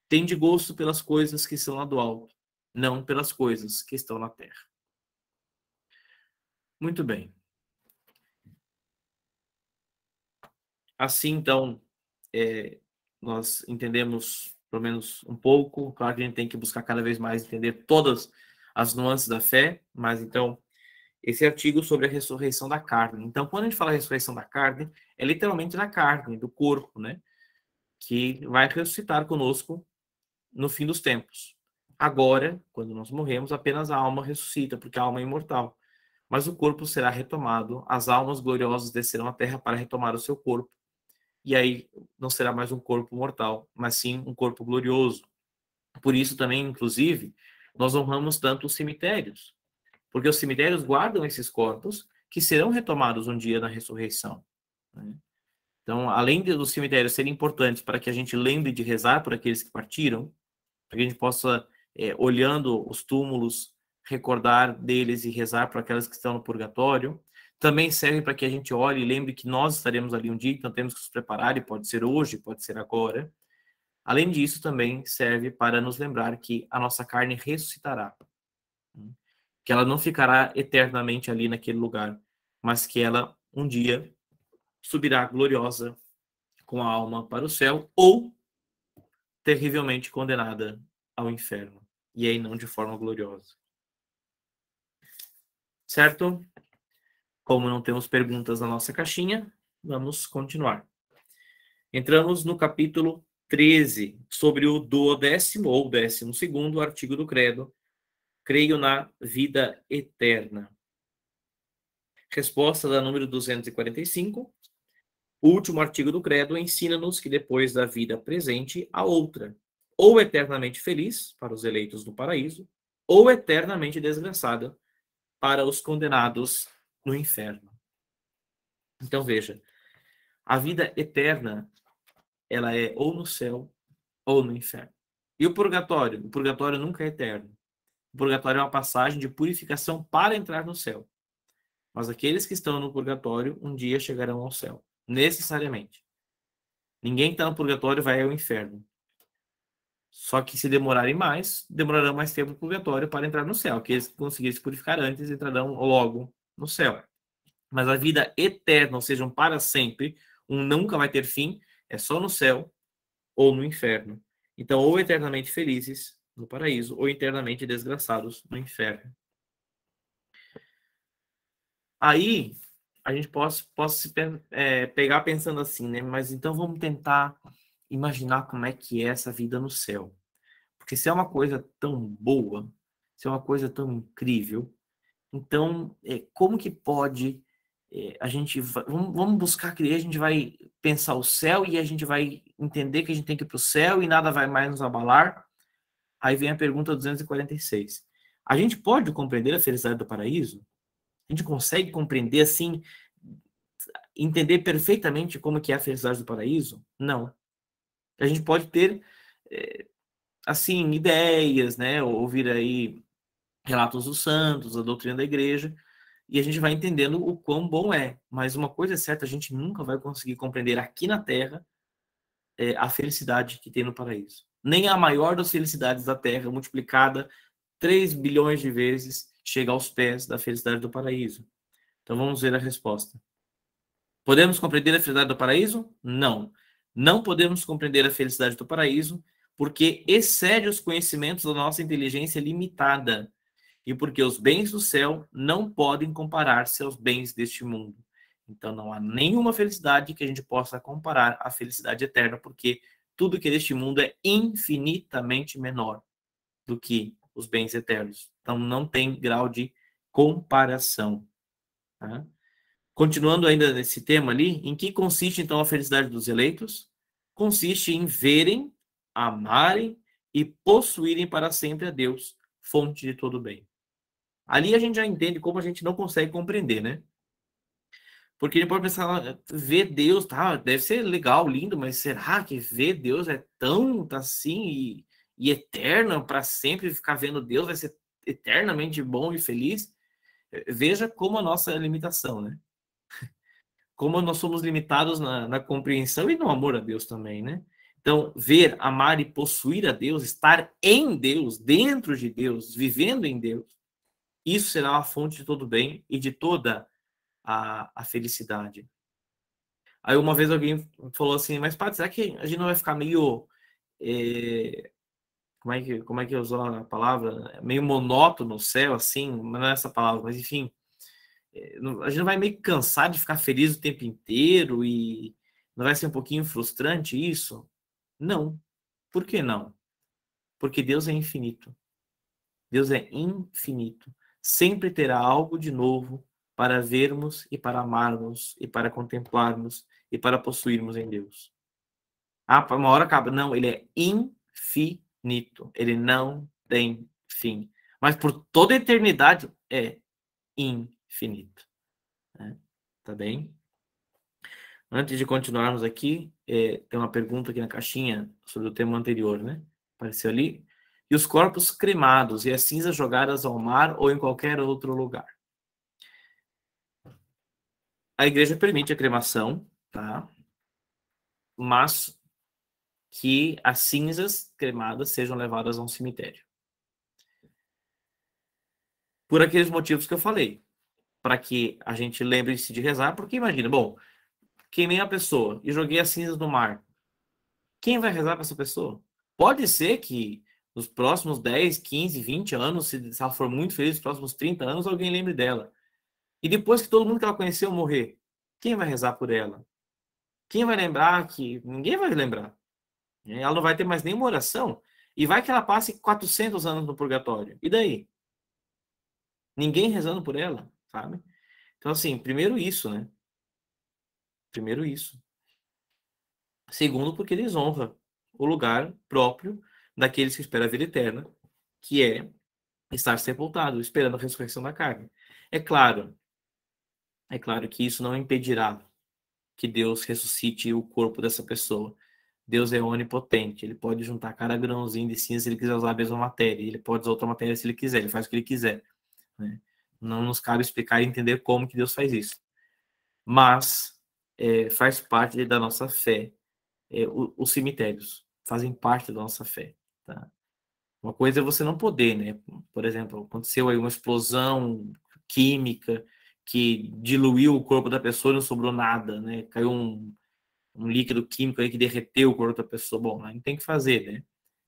Tende gosto pelas coisas que são lá do alto, não pelas coisas que estão na terra. Muito bem. Assim, então, nós entendemos pelo menos um pouco. Claro que a gente tem que buscar cada vez mais entender todas as nuances da fé, mas então, esse artigo sobre a ressurreição da carne. Então, quando a gente fala ressurreição da carne, é literalmente da carne, do corpo, né? Que vai ressuscitar conosco no fim dos tempos. Agora, quando nós morremos, apenas a alma ressuscita, porque a alma é imortal. Mas o corpo será retomado, as almas gloriosas descerão à terra para retomar o seu corpo. E aí não será mais um corpo mortal, mas sim um corpo glorioso. Por isso também, inclusive, nós honramos tanto os cemitérios, porque os cemitérios guardam esses corpos que serão retomados um dia na ressurreição, né? Então, além dos cemitérios serem importantes para que a gente lembre de rezar por aqueles que partiram, para que a gente possa, olhando os túmulos, recordar deles e rezar por aquelas que estão no purgatório, também serve para que a gente olhe e lembre que nós estaremos ali um dia, então temos que nos preparar, e pode ser hoje, pode ser agora. Além disso, também serve para nos lembrar que a nossa carne ressuscitará, que ela não ficará eternamente ali naquele lugar, mas que ela um dia subirá gloriosa com a alma para o céu ou terrivelmente condenada ao inferno, e aí não de forma gloriosa. Certo? Como não temos perguntas na nossa caixinha, vamos continuar. Entramos no capítulo 13, sobre o 12º ou 12º artigo do credo, creio na vida eterna. Resposta da número 245. O último artigo do credo ensina-nos que depois da vida presente há outra, ou eternamente feliz para os eleitos do paraíso, ou eternamente desgraçada para os condenados no inferno. Então veja, a vida eterna, ela é ou no céu ou no inferno. E o purgatório? O purgatório nunca é eterno. O purgatório é uma passagem de purificação para entrar no céu. Mas aqueles que estão no purgatório um dia chegarão ao céu, necessariamente. Ninguém que está no purgatório vai ao inferno. Só que se demorarem mais, demorarão mais tempo no purgatório para entrar no céu. Aqueles que conseguirem se purificar antes entrarão logo no céu. Mas a vida eterna, ou seja, um para sempre, um nunca vai ter fim, é só no céu ou no inferno. Então, ou eternamente felizes no paraíso, ou eternamente desgraçados no inferno. Aí, a gente pode se pegar pensando assim, né? Mas então vamos tentar imaginar como é que é essa vida no céu. Porque se é uma coisa tão boa, se é uma coisa tão incrível, então, como que pode vamos buscar criar, a gente vai pensar o céu e a gente vai entender que a gente tem que ir para o céu e nada vai mais nos abalar. Aí vem a pergunta 246. A gente pode compreender a felicidade do paraíso? A gente consegue compreender assim, entender perfeitamente como que é a felicidade do paraíso? Não. A gente pode ter, assim, ideias, né? Ouvir aí relatos dos santos, a doutrina da igreja, e a gente vai entendendo o quão bom é. Mas uma coisa é certa, a gente nunca vai conseguir compreender aqui na Terra a felicidade que tem no paraíso. Nem a maior das felicidades da Terra, multiplicada 3 bilhões de vezes, chega aos pés da felicidade do paraíso. Então vamos ver a resposta. Podemos compreender a felicidade do paraíso? Não. Não podemos compreender a felicidade do paraíso porque excede os conhecimentos da nossa inteligência limitada e porque os bens do céu não podem comparar-se aos bens deste mundo. Então não há nenhuma felicidade que a gente possa comparar à felicidade eterna, porque tudo que é deste mundo é infinitamente menor do que os bens eternos. Então não tem grau de comparação. Tá? Continuando ainda nesse tema ali, em que consiste então a felicidade dos eleitos? Consiste em verem, amarem e possuírem para sempre a Deus, fonte de todo bem. Ali a gente já entende como a gente não consegue compreender, né? Porque a gente pode pensar, ver Deus, tá? Deve ser legal, lindo, mas será que ver Deus é tão assim e eterno para sempre ficar vendo Deus vai ser eternamente bom e feliz? Veja como a nossa limitação, né? Como nós somos limitados na compreensão e no amor a Deus também, né? Então, ver, amar e possuir a Deus, estar em Deus, dentro de Deus, vivendo em Deus, isso será a fonte de todo bem e de toda a felicidade. Aí uma vez alguém falou assim, mas padre, será que a gente não vai ficar meio... como é que usou a palavra? Meio monótono no céu, assim? Não é essa palavra, mas enfim... a gente não vai meio que cansar de ficar feliz o tempo inteiro e não vai ser um pouquinho frustrante isso? Não. Por que não? Porque Deus é infinito. Deus é infinito. Sempre terá algo de novo para vermos e para amarmos e para contemplarmos e para possuirmos em Deus. Ah, uma hora acaba. Não, ele é infinito. Ele não tem fim. Mas por toda a eternidade é infinito. Né? Tá bem? Antes de continuarmos aqui, tem uma pergunta aqui na caixinha sobre o tema anterior, né? Apareceu ali. E os corpos cremados e as cinzas jogadas ao mar ou em qualquer outro lugar. A igreja permite a cremação, tá? Mas que as cinzas cremadas sejam levadas a um cemitério. Por aqueles motivos que eu falei. Para que a gente lembre-se de rezar, porque imagina, bom, queimei a pessoa e joguei as cinzas no mar. Quem vai rezar para essa pessoa? Pode ser que nos próximos 10, 15, 20 anos, se ela for muito feliz, nos próximos 30 anos, alguém lembre dela. E depois que todo mundo que ela conheceu morrer, quem vai rezar por ela? Quem vai lembrar que... Ninguém vai lembrar. Ela não vai ter mais nenhuma oração. E vai que ela passe 400 anos no purgatório. E daí? Ninguém rezando por ela, sabe? Então, assim, primeiro isso, né? Primeiro isso. Segundo, porque desonra o lugar próprio daqueles que esperam a vida eterna, que é estar sepultado, esperando a ressurreição da carne. É claro que isso não impedirá que Deus ressuscite o corpo dessa pessoa. Deus é onipotente, ele pode juntar cada grãozinho de cinza se ele quiser usar a mesma matéria, ele pode usar outra matéria se ele quiser, ele faz o que ele quiser. Né? Não nos cabe explicar e entender como que Deus faz isso. Mas faz parte da nossa fé. Os cemitérios fazem parte da nossa fé. Tá? Uma coisa é você não poder, né? Por exemplo, aconteceu aí uma explosão química que diluiu o corpo da pessoa e não sobrou nada, né? Caiu um líquido químico aí que derreteu o corpo da pessoa. Bom, a gente tem que fazer, né?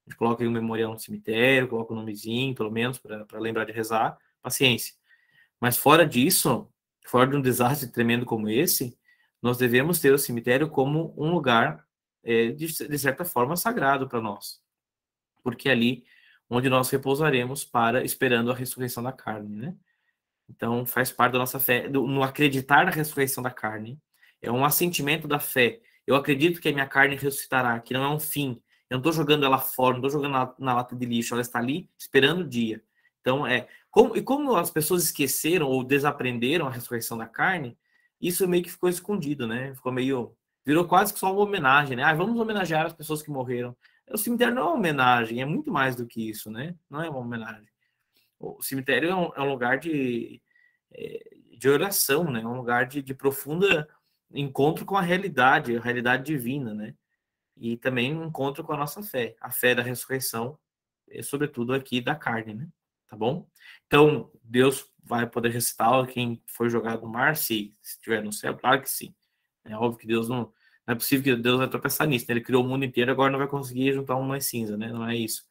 A gente coloca aí um memorial no cemitério, coloca um nomezinho, pelo menos, para lembrar de rezar. Paciência. Mas fora disso, fora de um desastre tremendo como esse, nós devemos ter o cemitério como um lugar, de certa forma, sagrado para nós. Porque é ali onde nós repousaremos para esperando a ressurreição da carne, né? Então, faz parte da nossa fé, no acreditar na ressurreição da carne. É um assentimento da fé. Eu acredito que a minha carne ressuscitará, que não é um fim. Eu não estou jogando ela fora, não estou jogando ela na lata de lixo, ela está ali esperando o dia. Então, como as pessoas esqueceram ou desaprenderam a ressurreição da carne, isso meio que ficou escondido, né? Virou quase que só uma homenagem, né? Vamos homenagear as pessoas que morreram. O cemitério não é uma homenagem, é muito mais do que isso, né? Não é uma homenagem. O cemitério é um lugar de oração, né? Um lugar de profunda encontro com a realidade divina, né? E também um encontro com a nossa fé, a fé da ressurreição, sobretudo aqui da carne, né? Tá bom? Então, Deus vai poder ressuscitar quem foi jogado no mar, se estiver no céu, claro que sim. É óbvio que Deus não é possível que Deus vai tropeçar nisso, né? Ele criou o mundo inteiro, agora não vai conseguir juntar uma cinza, né? Não é isso.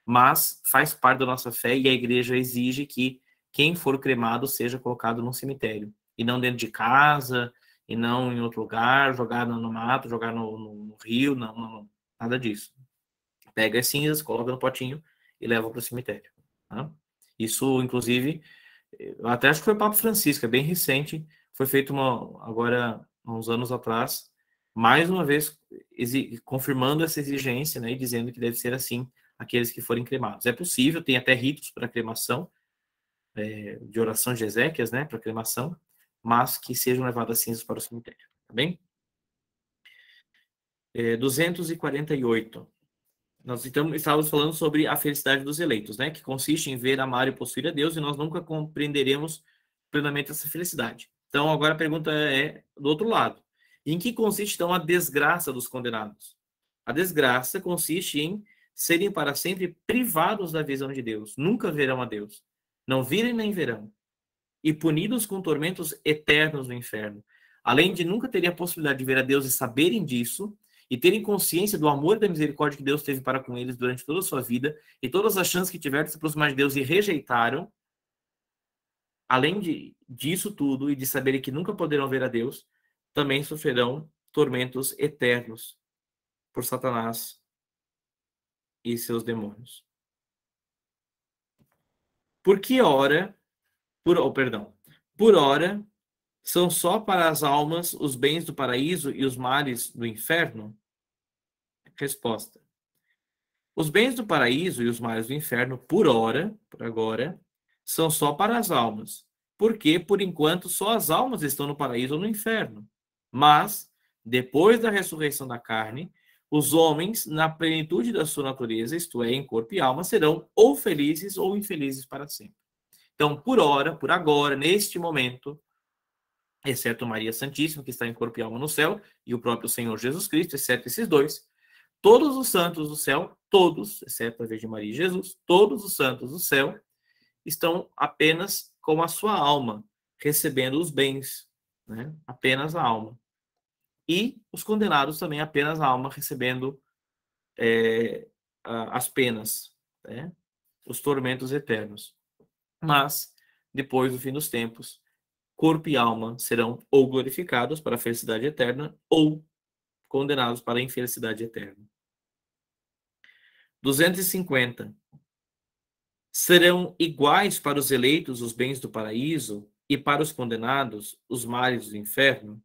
Mas faz parte da nossa fé e a igreja exige que quem for cremado seja colocado num cemitério, e não dentro de casa, e não em outro lugar, jogado no mato, jogado no rio, não, nada disso. Pega as cinzas, coloca no potinho e leva para o cemitério. Tá? Isso, inclusive, eu até acho que foi o Papa Francisco, é bem recente, foi feito agora, uns anos atrás, mais uma vez confirmando essa exigência, né, e dizendo que deve ser assim aqueles que forem cremados. É possível, tem até ritos para cremação, de oração de Ezequias, né, para cremação, mas que sejam levadas cinzas para o cemitério, tá bem? 248. Nós estávamos falando sobre a felicidade dos eleitos, né, que consiste em ver, amar e possuir a Deus, e nós nunca compreenderemos plenamente essa felicidade. Então, agora a pergunta é do outro lado. Em que consiste, então, a desgraça dos condenados? A desgraça consiste em serem para sempre privados da visão de Deus, nunca verão a Deus, não virem nem verão, e punidos com tormentos eternos no inferno. Além de nunca terem a possibilidade de ver a Deus e saberem disso, e terem consciência do amor e da misericórdia que Deus teve para com eles durante toda a sua vida, e todas as chances que tiveram de se aproximar de Deus e rejeitaram, além disso tudo, e de saberem que nunca poderão ver a Deus, também sofrerão tormentos eternos por Satanás e seus demônios. Por que ora, por ora, são só para as almas os bens do paraíso e os males do inferno? Resposta. Os bens do paraíso e os males do inferno, por agora, são só para as almas, porque, por enquanto, só as almas estão no paraíso ou no inferno. Mas, depois da ressurreição da carne, os homens, na plenitude da sua natureza, isto é, em corpo e alma, serão ou felizes ou infelizes para sempre. Então, por agora, neste momento, exceto Maria Santíssima, que está em corpo e alma no céu, e o próprio Senhor Jesus Cristo, exceto esses dois, todos os santos do céu, todos, exceto a Virgem Maria e Jesus, todos os santos do céu estão apenas com a sua alma, recebendo os bens, né? Apenas a alma. E os condenados também apenas a alma, recebendo as penas, né? Os tormentos eternos. Mas, depois do fim dos tempos, corpo e alma serão ou glorificados para a felicidade eterna ou condenados para a infelicidade eterna. 250. Serão iguais para os eleitos os bens do paraíso e para os condenados os males do inferno?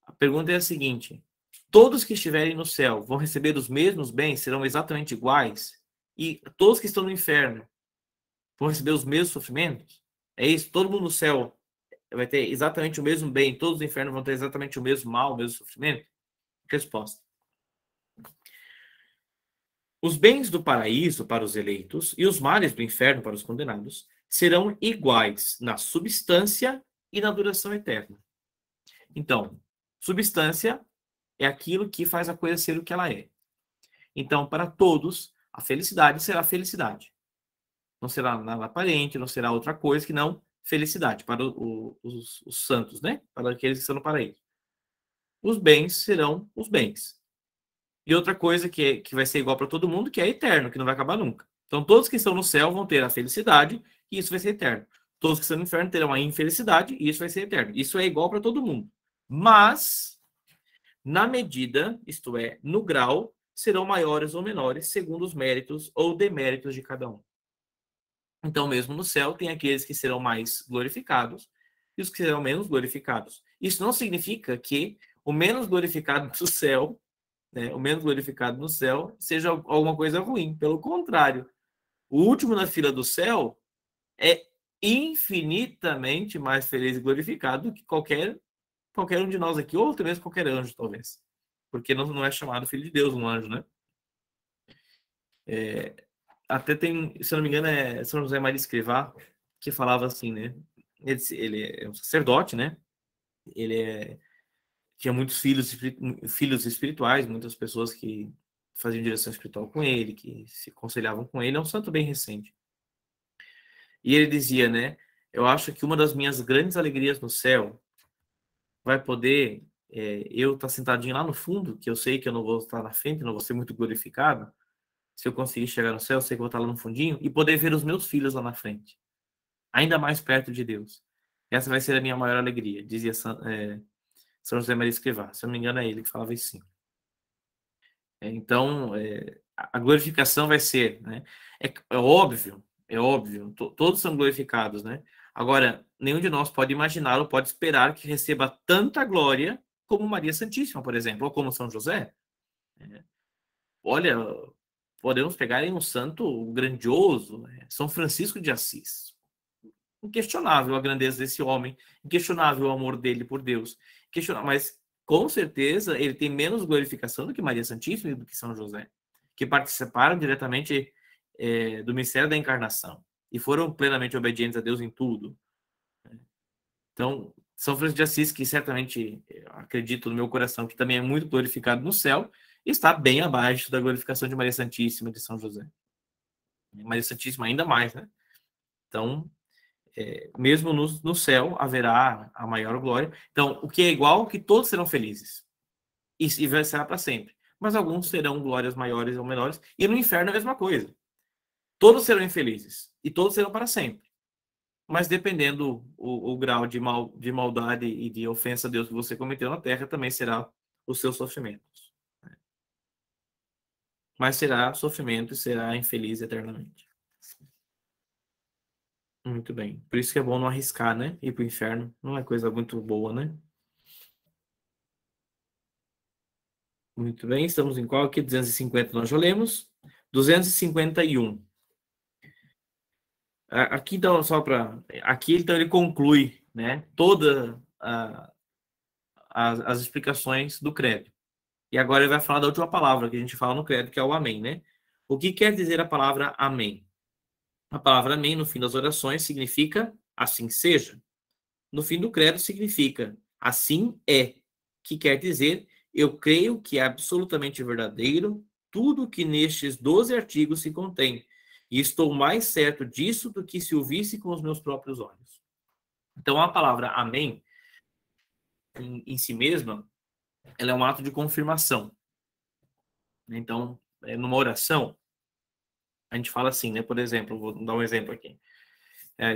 A pergunta é a seguinte: todos que estiverem no céu vão receber os mesmos bens, serão exatamente iguais? E todos que estão no inferno vão receber os mesmos sofrimentos? É isso? Todo mundo no céu vai ter exatamente o mesmo bem, todos no inferno vão ter exatamente o mesmo mal, o mesmo sofrimento? Resposta. Os bens do paraíso para os eleitos e os males do inferno para os condenados serão iguais na substância e na duração eterna. Então, substância é aquilo que faz a coisa ser o que ela é. Então, para todos, a felicidade será felicidade. Não será nada aparente, não será outra coisa que não felicidade para os santos, né? Para aqueles que estão no paraíso. Os bens serão os bens. E outra coisa que vai ser igual para todo mundo, que é eterno, que não vai acabar nunca. Então, todos que estão no céu vão ter a felicidade e isso vai ser eterno. Todos que estão no inferno terão a infelicidade e isso vai ser eterno. Isso é igual para todo mundo. Mas, na medida, isto é, no grau, serão maiores ou menores, segundo os méritos ou deméritos de cada um. Então, mesmo no céu, tem aqueles que serão mais glorificados e os que serão menos glorificados. Isso não significa que o menos glorificado do céu, né, o menos glorificado no céu, seja alguma coisa ruim. Pelo contrário, o último na fila do céu é infinitamente mais feliz e glorificado do que qualquer um de nós aqui, ou até mesmo qualquer anjo, talvez. Porque não é chamado filho de Deus um anjo, né? Até tem, se eu não me engano, é São José Maria Escrivá, que falava assim, né? Ele é um sacerdote, né? Tinha muitos filhos espirituais, muitas pessoas que faziam direção espiritual com ele, que se aconselhavam com ele. É um santo bem recente. E ele dizia, né? Eu acho que uma das minhas grandes alegrias no céu vai poder eu estar sentadinho lá no fundo, que eu sei que eu não vou estar na frente, não vou ser muito glorificado. Se eu conseguir chegar no céu, eu sei que eu vou estar lá no fundinho e poder ver os meus filhos lá na frente, ainda mais perto de Deus. Essa vai ser a minha maior alegria, dizia São José Maria Escrivá. Se eu não me engano, é ele que falava isso sim. Então, a glorificação vai ser, né? É óbvio, todos são glorificados, né? Agora, nenhum de nós pode imaginar ou pode esperar que receba tanta glória como Maria Santíssima, por exemplo, ou como São José. Olha, podemos pegar em um santo grandioso, né? São Francisco de Assis. Inquestionável a grandeza desse homem, inquestionável o amor dele por Deus, mas com certeza ele tem menos glorificação do que Maria Santíssima e do que São José, que participaram diretamente do mistério da encarnação e foram plenamente obedientes a Deus em tudo. Então, São Francisco de Assis, que certamente acredito no meu coração que também é muito glorificado no céu, está bem abaixo da glorificação de Maria Santíssima e de São José. Maria Santíssima ainda mais, né? Então, mesmo no céu haverá a maior glória. Então, o que é igual, que todos serão felizes. E será para sempre. Mas alguns terão glórias maiores ou menores. E no inferno é a mesma coisa. Todos serão infelizes. E todos serão para sempre. Mas dependendo o grau de maldade e de ofensa a Deus que você cometeu na terra, também será os seus sofrimentos. Mas será sofrimento e será infeliz eternamente. Muito bem. Por isso que é bom não arriscar, né? Ir para o inferno. Não é coisa muito boa, né? Muito bem. Estamos em qual aqui? 250 nós já lemos. 251. Aqui, então, só para... Aqui, então, ele conclui, né? Todas as explicações do credo. E agora ele vai falar da última palavra que a gente fala no credo, que é o amém, né? O que quer dizer a palavra amém? A palavra amém, no fim das orações, significa assim seja. No fim do credo, significa assim é, que quer dizer eu creio que é absolutamente verdadeiro tudo que nestes 12 artigos se contém, e estou mais certo disso do que se o visse com os meus próprios olhos. Então, a palavra amém, em si mesma, ela é um ato de confirmação. Então, numa oração, a gente fala assim, né? Por exemplo, vou dar um exemplo aqui.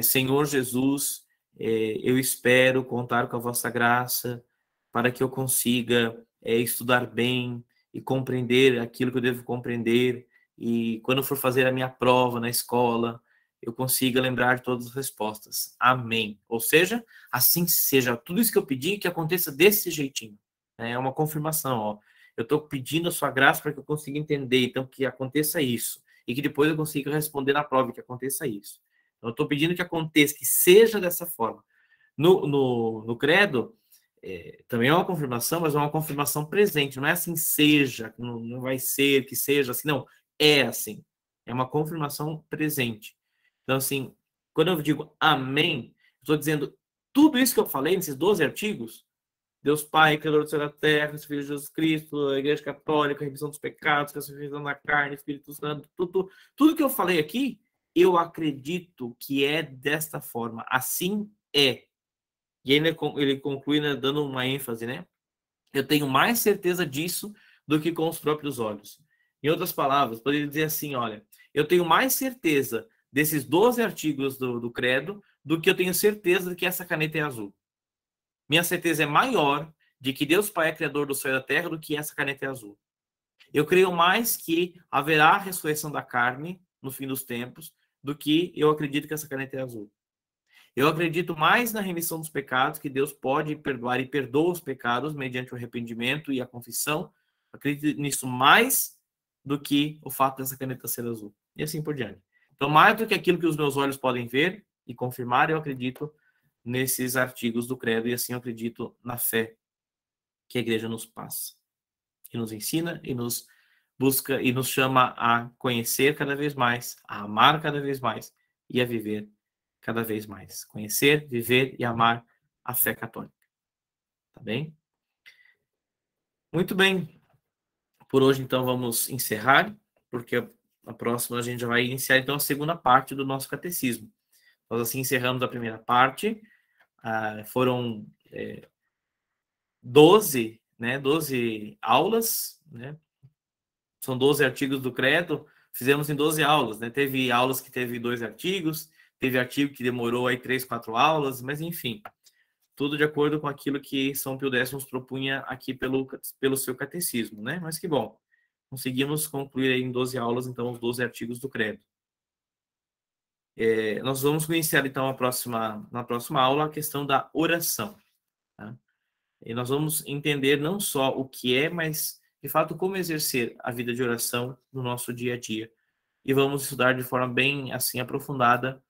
Senhor Jesus, eu espero contar com a vossa graça para que eu consiga estudar bem e compreender aquilo que eu devo compreender, e quando eu for fazer a minha prova na escola, eu consiga lembrar de todas as respostas. Amém. Ou seja, assim seja. Tudo isso que eu pedi, que aconteça desse jeitinho. É uma confirmação. Ó. Eu estou pedindo a sua graça para que eu consiga entender, então que aconteça isso. E que depois eu consiga responder na prova, que aconteça isso. Eu estou pedindo que aconteça, que seja dessa forma. No credo, também é uma confirmação, mas é uma confirmação presente. Não é assim, seja, não vai ser, que seja assim. Não, é assim. É uma confirmação presente. Então, assim, quando eu digo amém, estou dizendo tudo isso que eu falei nesses 12 artigos, Deus Pai, Criador do céu e da terra, Filho de Jesus Cristo, a Igreja Católica, a remissão dos pecados, que a na carne, Espírito Santo, tudo que eu falei aqui, eu acredito que é desta forma. Assim é. E aí ele conclui, né, dando uma ênfase, né? Eu tenho mais certeza disso do que com os próprios olhos. Em outras palavras, poderia dizer assim, olha, eu tenho mais certeza desses 12 artigos do credo do que eu tenho certeza de que essa caneta é azul. Minha certeza é maior de que Deus Pai é criador do céu e da terra do que essa caneta é azul. Eu creio mais que haverá a ressurreição da carne no fim dos tempos do que eu acredito que essa caneta é azul. Eu acredito mais na remissão dos pecados, que Deus pode perdoar e perdoa os pecados mediante o arrependimento e a confissão. Eu acredito nisso mais do que o fato dessa caneta ser azul. E assim por diante. Então, mais do que aquilo que os meus olhos podem ver e confirmar, eu acredito nesses artigos do credo e assim eu acredito na fé que a igreja nos passa, que nos ensina e nos busca e nos chama a conhecer cada vez mais, a amar cada vez mais e a viver cada vez mais. Conhecer, viver e amar a fé católica. Tá bem? Muito bem. Por hoje, então, vamos encerrar, porque a próxima a gente já vai iniciar, então, a segunda parte do nosso catecismo. Nós, assim, encerramos a primeira parte. Foram 12 aulas, né? São 12 artigos do credo, fizemos em 12 aulas, né? Teve aulas que teve 2 artigos, teve artigo que demorou aí 3, 4 aulas, mas enfim, tudo de acordo com aquilo que São Pio X nos propunha aqui pelo seu catecismo, né? Mas que bom, conseguimos concluir aí em 12 aulas, então, os 12 artigos do credo. Nós vamos iniciar, então, na próxima aula, a questão da oração. Tá? E nós vamos entender não só o que é, mas, de fato, como exercer a vida de oração no nosso dia a dia. E vamos estudar de forma bem, assim, aprofundada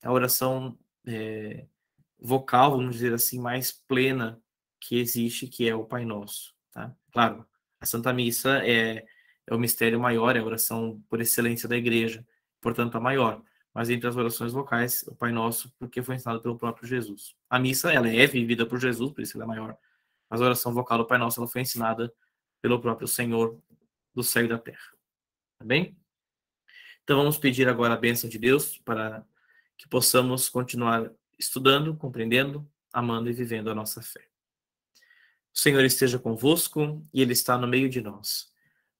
a oração vocal, vamos dizer assim, mais plena que existe, que é o Pai Nosso. Tá? Claro, a Santa Missa é o mistério maior, é a oração por excelência da Igreja, portanto, a maior. Mas entre as orações vocais, o Pai Nosso, porque foi ensinado pelo próprio Jesus. A missa, ela é vivida por Jesus, por isso ela é maior. Mas a oração vocal do Pai Nosso, ela foi ensinada pelo próprio Senhor do céu e da terra. Tá bem? Então, vamos pedir agora a bênção de Deus para que possamos continuar estudando, compreendendo, amando e vivendo a nossa fé. O Senhor esteja convosco e Ele está no meio de nós.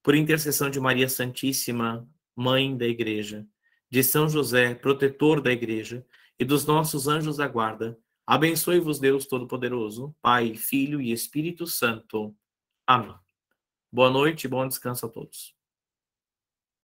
Por intercessão de Maria Santíssima, Mãe da Igreja, de São José, protetor da Igreja, e dos nossos anjos da guarda, abençoe-vos Deus Todo-Poderoso, Pai, Filho e Espírito Santo. Amém. Boa noite e bom descanso a todos.